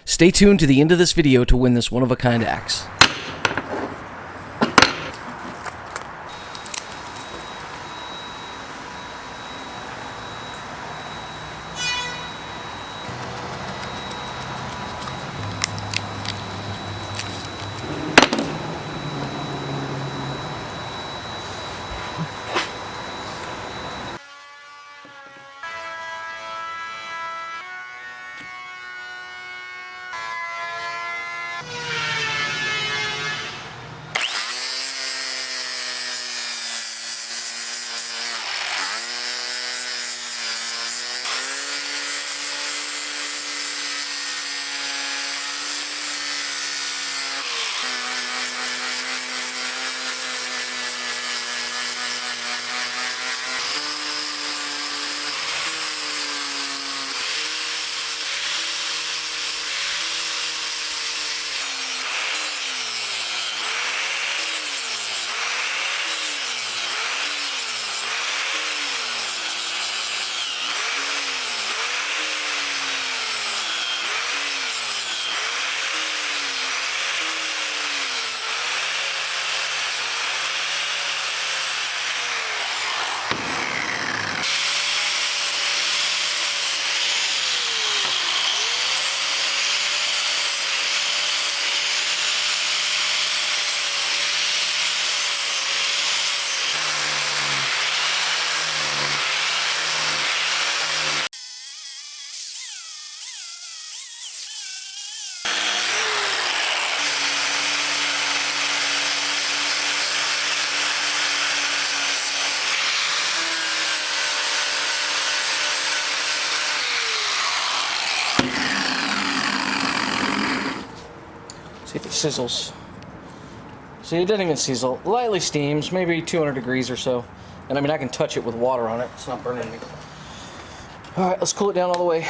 Stay tuned to the end of this video to win this one-of-a-kind axe. See if it sizzles. See, it doesn't even sizzle. Lightly steams, maybe 200 degrees or so. And I mean, I can touch it with water on it. It's not burning me. All right, let's cool it down all the way.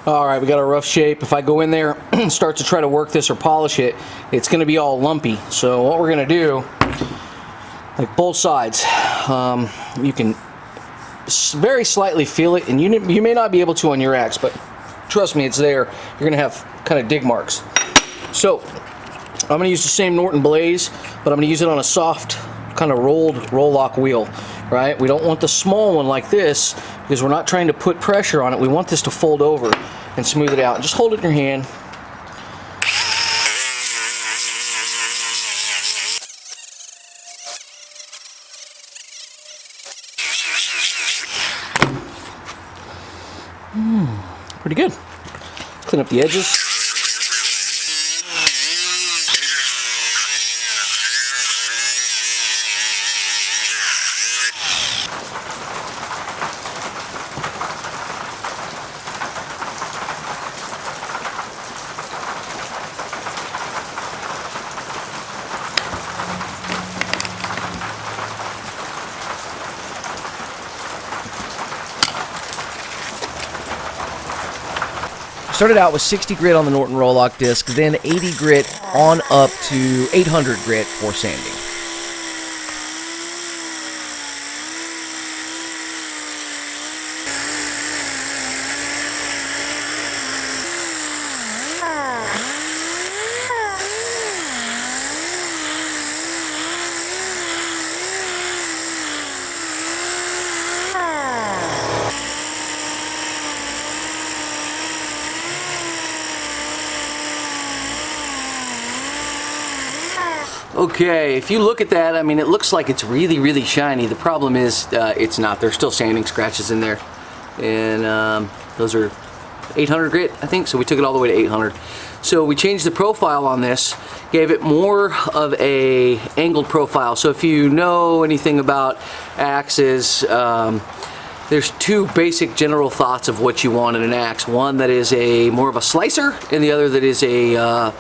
All right, we got a rough shape. If I go in there and start to try to work this or polish it, it's gonna be all lumpy. So what we're gonna do, like both sides, you can very slightly feel it, and you may not be able to on your axe, but trust me, it's there. You're gonna have kind of dig marks. So I'm gonna use the same Norton Blaze, but I'm gonna use it on a soft kind of rolled roll-lock wheel, right? We don't want the small one like this because we're not trying to put pressure on it. We want this to fold over and smooth it out. And just hold it in your hand. Pretty good. Clean up the edges. Started out with 60 grit on the Norton Roll-Lock disc, then 80 grit on up to 800 grit for sanding. Okay, if you look at that, I mean, it looks like it's really, really shiny. The problem is it's not. There's still sanding scratches in there. And those are 800 grit, I think, so we took it all the way to 800. So we changed the profile on this, gave it more of a angled profile. So if you know anything about axes, there's two basic general thoughts of what you want in an axe. One that is more of a slicer, and the other that is a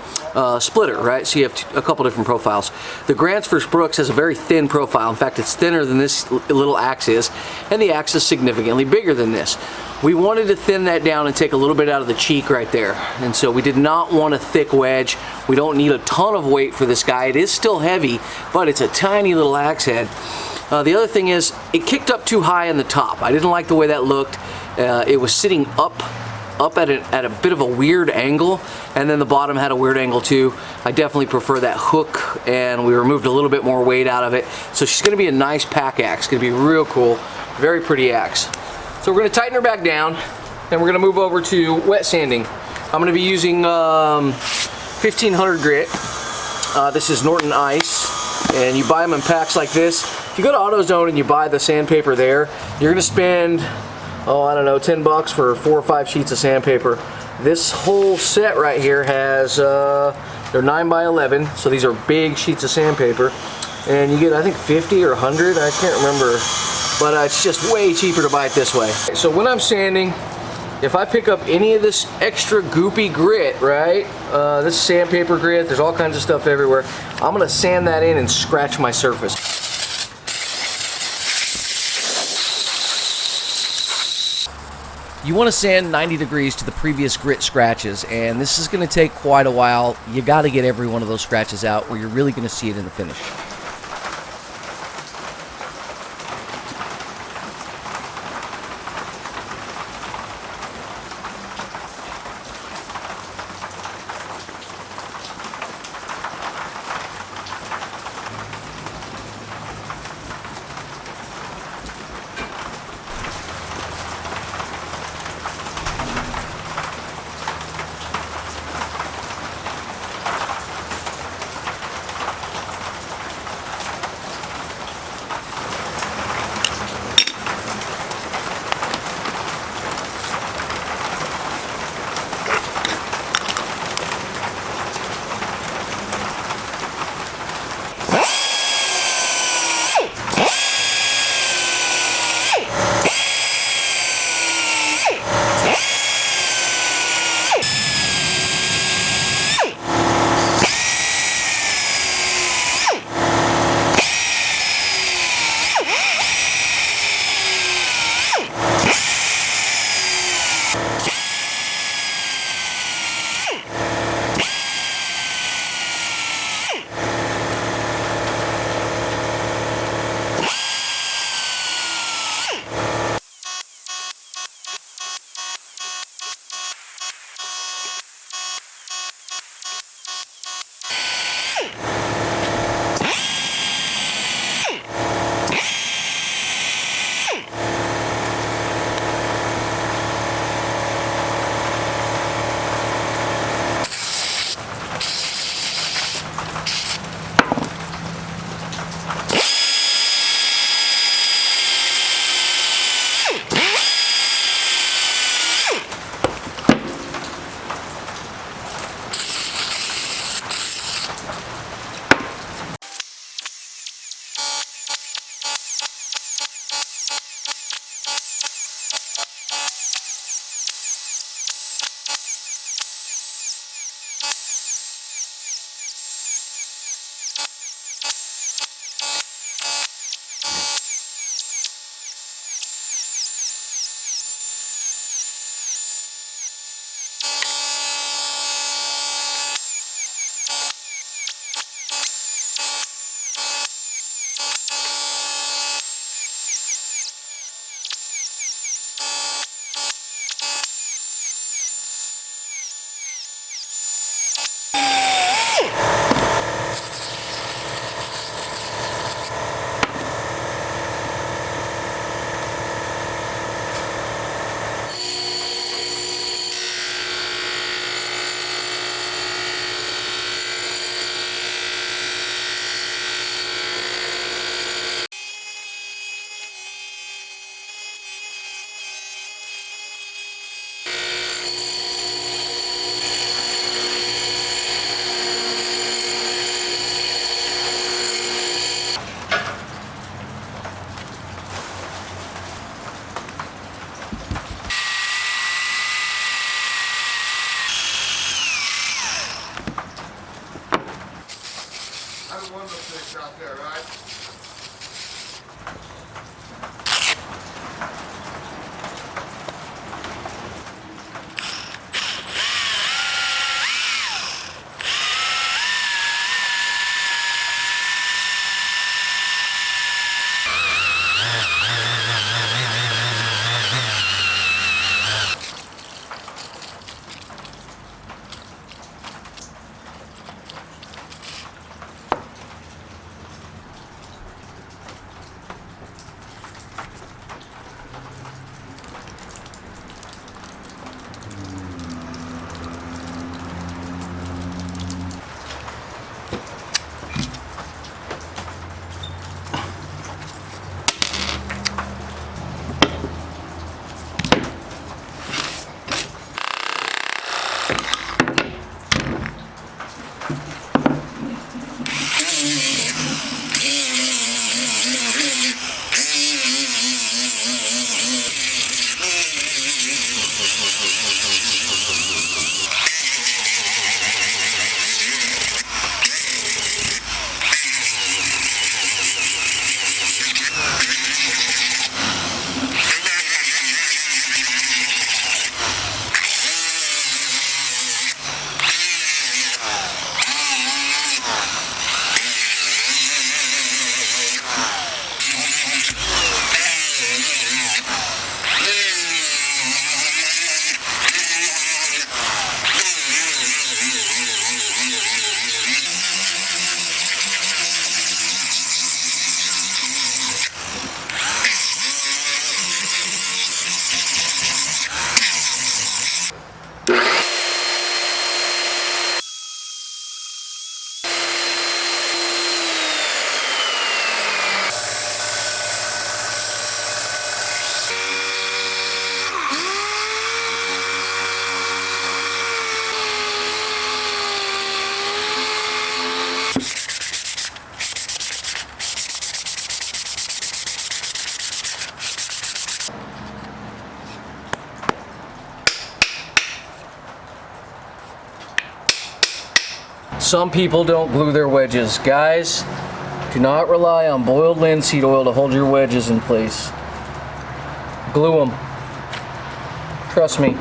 splitter, right? So you have a couple different profiles. The Grants vs. Brooks has a very thin profile. In fact, it's thinner than this little axe is, and the axe is significantly bigger than this. We wanted to thin that down and take a little bit out of the cheek right there. And so we did not want a thick wedge. We don't need a ton of weight for this guy. It is still heavy, but it's a tiny little axe head. The other thing is, it kicked up too high in the top. I didn't like the way that looked. It was sitting up up at a bit of a weird angle, and then the bottom had a weird angle too. I definitely prefer that hook, and we removed a little bit more weight out of it. So she's gonna be a nice pack axe, gonna be real cool, very pretty axe. So we're gonna tighten her back down, and we're gonna move over to wet sanding. I'm gonna be using 1500 grit. This is Norton Ice, and you buy them in packs like this. If you go to AutoZone and you buy the sandpaper there, you're gonna spend, oh, I don't know, 10 bucks for 4 or 5 sheets of sandpaper. This whole set right here has, they're 9 by 11, so these are big sheets of sandpaper. And you get, I think, 50 or 100, I can't remember, but it's just way cheaper to buy it this way. So when I'm sanding, if I pick up any of this extra goopy grit, right, this sandpaper grit, there's all kinds of stuff everywhere, I'm gonna sand that in and scratch my surface. You want to sand 90 degrees to the previous grit scratches, and this is going to take quite a while. You got to get every one of those scratches out where you're really going to see it in the finish. Some people don't glue their wedges. Guys, do not rely on boiled linseed oil to hold your wedges in place. Glue them. Trust me.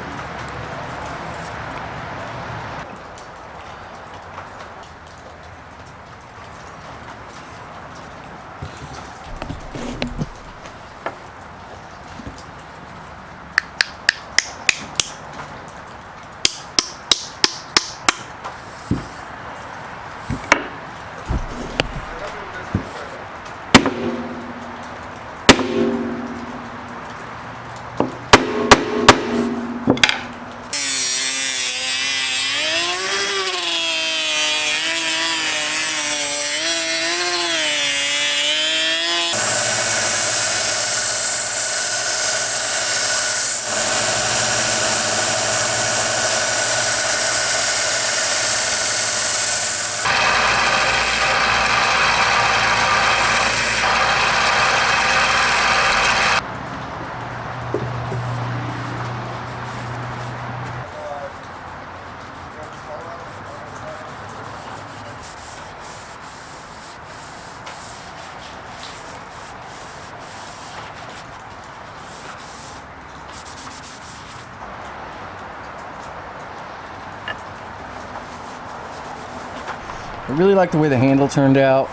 I really like the way the handle turned out.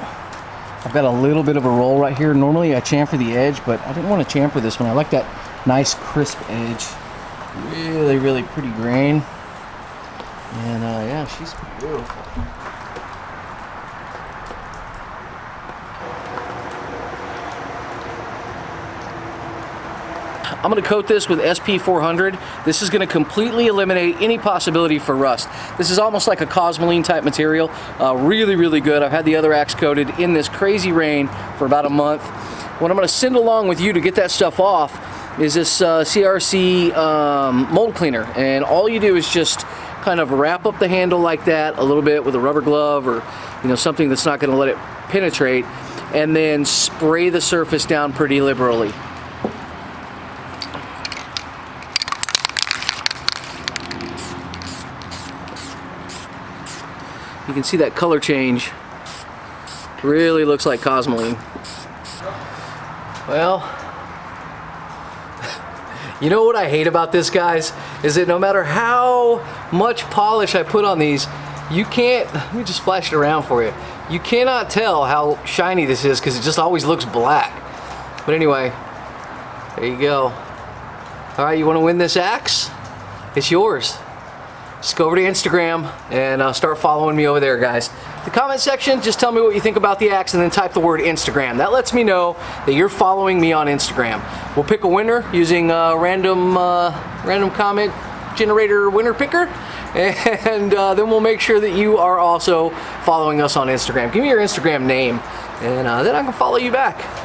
I've got a little bit of a roll right here. Normally I chamfer the edge, but I didn't want to chamfer this one. I like that nice crisp edge. Really, really pretty grain. And yeah, she's beautiful. I'm going to coat this with SP400. This is going to completely eliminate any possibility for rust. This is almost like a Cosmoline type material. Really, really good. I've had the other axe coated in this crazy rain for about a month. What I'm going to send along with you to get that stuff off is this CRC mold cleaner. And all you do is just kind of wrap up the handle like that a little bit with a rubber glove or something that's not going to let it penetrate, and then spray the surface down pretty liberally. You can see that color change. Really looks like Cosmoline. Well, you know what I hate about this, guys, is that no matter how much polish I put on these, you can't, let me just flash it around for you. You cannot tell how shiny this is because it just always looks black. But anyway, there you go. All right, you want to win this axe? It's yours. Just go over to Instagram and start following me over there, guys. The comment section, just tell me what you think about the axe and then type the word Instagram. That lets me know that you're following me on Instagram. We'll pick a winner using random comment generator winner picker, and then we'll make sure that you are also following us on Instagram. Give me your Instagram name, and then I can follow you back.